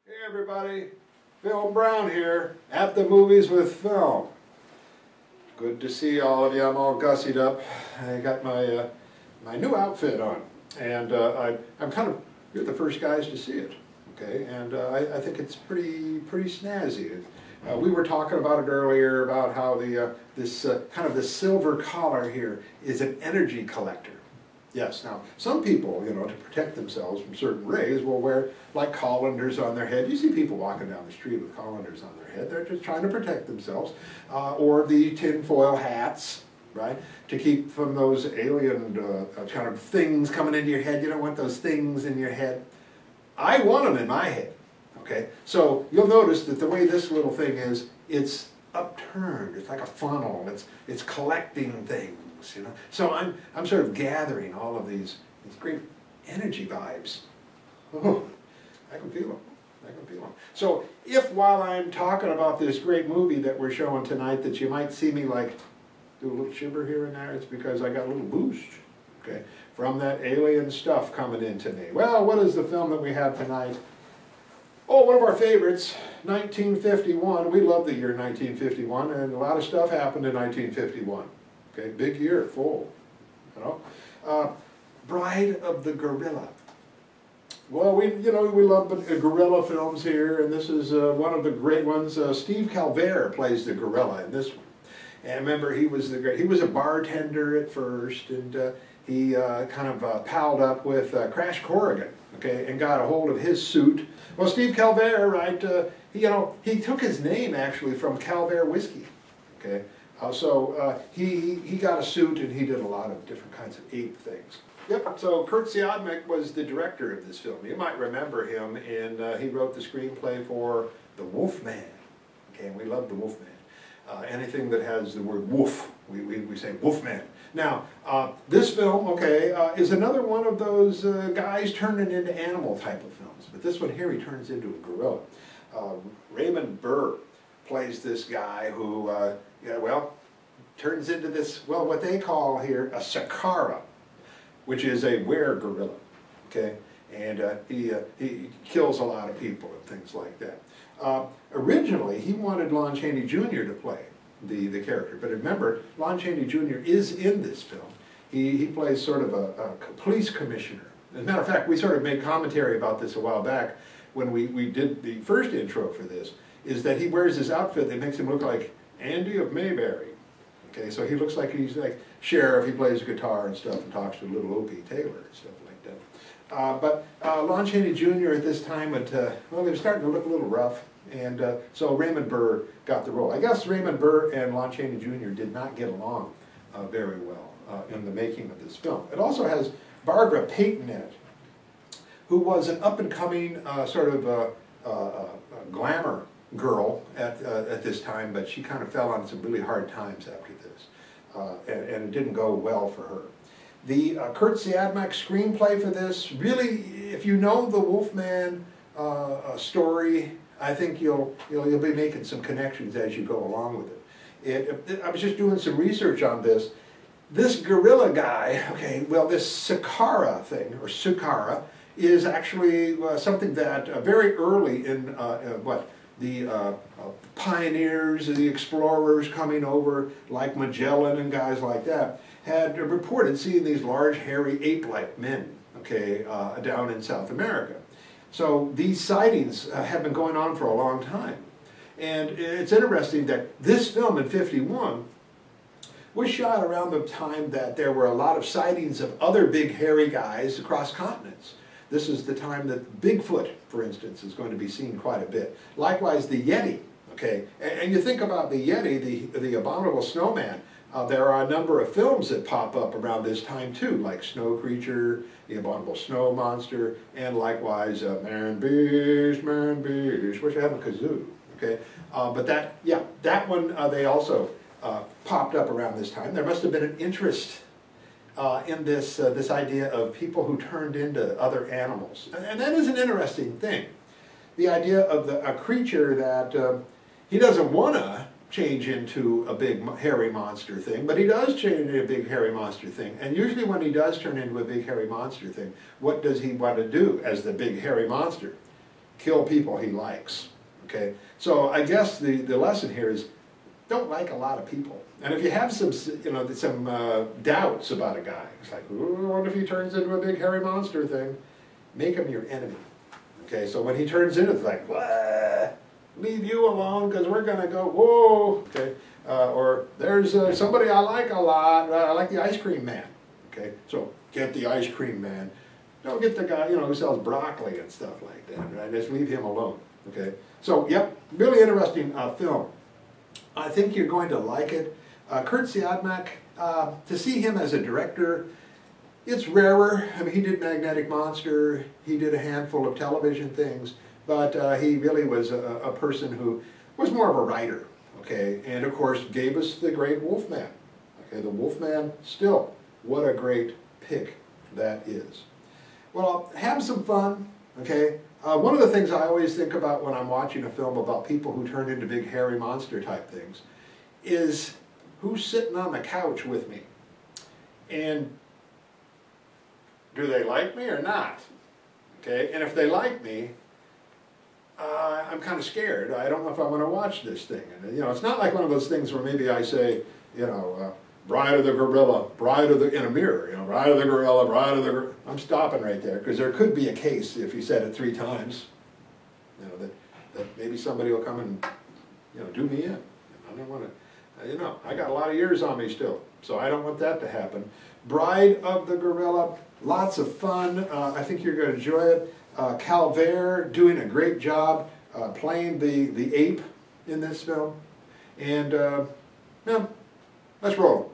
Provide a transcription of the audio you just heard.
Hey everybody, Phil Brown here at the movies with Phil. Good to see all of you. I'm all gussied up. I got my new outfit on, and I'm kind of, you're the first guys to see it, okay? And I think it's pretty snazzy. We were talking about it earlier about how this silver collar here is an energy collector. Yes, now, some people, you know, to protect themselves from certain rays will wear, like, colanders on their head. You see people walking down the street with colanders on their head. They're just trying to protect themselves. Or the tinfoil hats, right, to keep from those alien kind of things coming into your head. You don't want those things in your head. I want them in my head, okay? So you'll notice that the way this little thing is, it's upturned. It's like a funnel. It's collecting things. You know, so I'm sort of gathering all of these great energy vibes. Oh, I can feel them. I can feel them. So if while I'm talking about this great movie that we're showing tonight that you might see me like do a little shiver here and there, it's because I got a little boost, okay, from that alien stuff coming into me. Well, what is the film that we have tonight? Oh, one of our favorites, 1951. We love the year 1951, and a lot of stuff happened in 1951. Okay, big year, full, you know. Bride of the Gorilla. Well, we love gorilla films here, and this is one of the great ones. Steve Calvert plays the gorilla in this one. And remember, he was a bartender at first, and he kind of palled up with Crash Corrigan, okay, and got a hold of his suit. Well, Steve Calvert, right? He took his name actually from Calvert whiskey, okay. So he got a suit and he did a lot of different kinds of ape things. Yep, so Kurt Siodmak was the director of this film. You might remember him in, he wrote the screenplay for The Wolfman. Okay, and we love The Wolfman. Anything that has the word wolf, we say Wolfman. Now, this film, okay, is another one of those guys turning into animal type of films. But this one here, he turns into a gorilla. Raymond Burr plays this guy who, turns into this, well, what they call here a Sakara, which is a were-gorilla, okay? And he kills a lot of people and things like that. Originally, he wanted Lon Chaney Jr. to play the character, but remember, Lon Chaney Jr. is in this film. He plays sort of a police commissioner. As a matter of fact, we sort of made commentary about this a while back when we did the first intro for this, is that he wears this outfit that makes him look like Andy of Mayberry. Okay, so he looks like he's like sheriff, he plays guitar and stuff and talks to little Opie Taylor and stuff like that. But Lon Chaney Jr. at this time, well, they were starting to look a little rough, and so Raymond Burr got the role. I guess Raymond Burr and Lon Chaney Jr. did not get along very well in the making of this film. It also has Barbara Payton in it, who was an up-and-coming sort of glamour girl at this time, but she kind of fell on some really hard times after this, and it didn't go well for her. The Kurt Siodmak screenplay for this, really, if you know the Wolfman story, I think you'll be making some connections as you go along with it. I was just doing some research on this. This gorilla guy, okay, well, this Sakara thing, or Sakara, is actually something that very early in the pioneers, the explorers coming over, like Magellan and guys like that, had reported seeing these large, hairy, ape-like men, okay, down in South America. So these sightings have been going on for a long time. And it's interesting that this film in '51 was shot around the time that there were a lot of sightings of other big, hairy guys across continents. This is the time that Bigfoot, for instance, is going to be seen quite a bit. Likewise, the Yeti, okay? And you think about the Yeti, the abominable snowman, there are a number of films that pop up around this time too, like Snow Creature, the abominable snow monster, and likewise Man Beast, which I have a kazoo, okay? But that one, they also popped up around this time. There must have been an interest in this idea of people who turned into other animals. And that is an interesting thing. The idea of a creature that he doesn't want to change into a big hairy monster thing, but he does change into a big hairy monster thing. And usually when he does turn into a big hairy monster thing, what does he want to do as the big hairy monster? kill people he likes. Okay, so I guess the lesson here is don't like a lot of people. And if you have some doubts about a guy, it's like, ooh, I wonder if he turns into a big hairy monster thing, make him your enemy. Okay, so when he turns into it, it's like, what? Leave you alone because we're going to go, whoa, okay? Or there's somebody I like a lot, I like the ice cream man, okay? So get the ice cream man. Don't get the guy, who sells broccoli and stuff like that, right? Just leave him alone, okay? So, yep, really interesting film. I think you're going to like it. Curt Siodmak, to see him as a director, it's rarer. I mean, he did Magnetic Monster, he did a handful of television things, but he really was a person who was more of a writer, okay? And of course, gave us the great Wolfman. Okay, the Wolfman, still, what a great pick that is. Well, have some fun, okay? One of the things I always think about when I'm watching a film about people who turn into big hairy monster type things is who's sitting on the couch with me? And do they like me or not? Okay, and if they like me, I'm kind of scared. I don't know if I want to watch this thing. And it's not like one of those things where maybe I say, Bride of the Gorilla, Bride of the, in a mirror, Bride of the Gorilla, Bride of the Gorilla. I'm stopping right there, because there could be a case, if you said it 3 times, that maybe somebody will come and, do me in. I don't want to, I got a lot of years on me still, so I don't want that to happen. Bride of the Gorilla, lots of fun. I think you're going to enjoy it. Calvert doing a great job playing the ape in this film. And, yeah, let's roll.